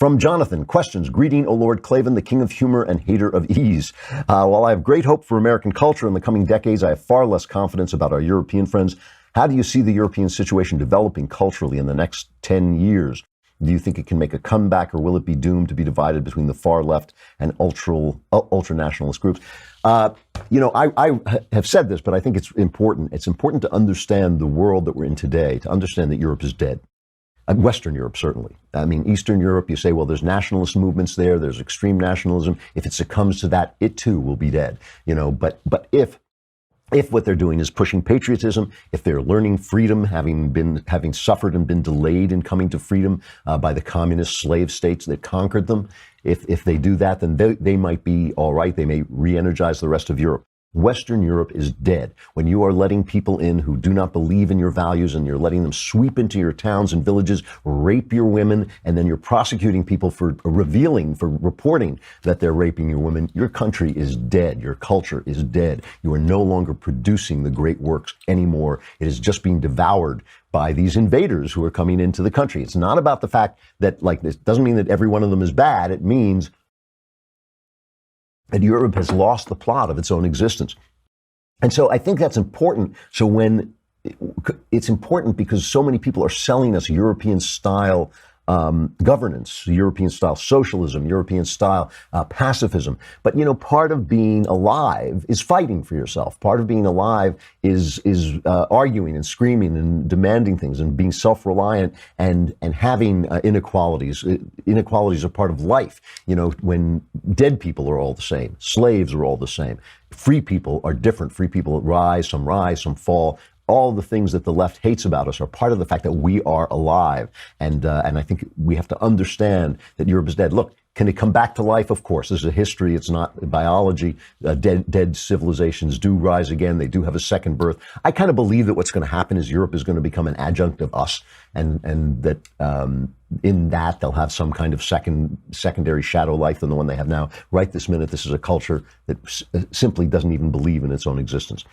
From Jonathan, questions. Greeting, O Lord Klavan, the king of humor and hater of ease. While I have great hope for American culture in the coming decades, I have far less confidence about our European friends. How do you see the European situation developing culturally in the next 10 years? Do you think it can make a comeback, or will it be doomed to be divided between the far left and ultra-nationalist groups? I have said this, but I think it's important. It's important to understand the world that we're in today, to understand that Europe is dead. Western Europe, certainly. I mean, Eastern Europe, you say, well, there's nationalist movements there, there's extreme nationalism. If it succumbs to that, it too will be dead. But if what they're doing is pushing patriotism, if they're learning freedom, having suffered and been delayed in coming to freedom by the communist slave states that conquered them, if they do that, then they might be all right. They may re-energize the rest of Europe. Western Europe is dead. When you are letting people in who do not believe in your values, and you're letting them sweep into your towns and villages, rape your women, and then you're prosecuting people for reporting that they're raping your women, your country is dead. Your culture is dead. You are no longer producing the great works anymore. It is just being devoured by these invaders who are coming into the country. It's not about the fact that, this doesn't mean that every one of them is bad. It means that Europe has lost the plot of its own existence. And so I think that's important. So it's important because so many people are selling us European style governance, European style socialism, European style pacifism. But, part of being alive is fighting for yourself. Part of being alive is arguing and screaming and demanding things and being self-reliant and having inequalities. Inequalities are part of life. When dead people are all the same, slaves are all the same. Free people are different. Free people rise, some fall. All the things that the left hates about us are part of the fact that we are alive. And I think we have to understand that Europe is dead. Look, can it come back to life? Of course. This is a history. It's not biology. Dead civilizations do rise again. They do have a second birth. I kind of believe that what's going to happen is Europe is going to become an adjunct of us, and that in that they'll have some kind of secondary shadow life than the one they have now. Right this minute, this is a culture that simply doesn't even believe in its own existence.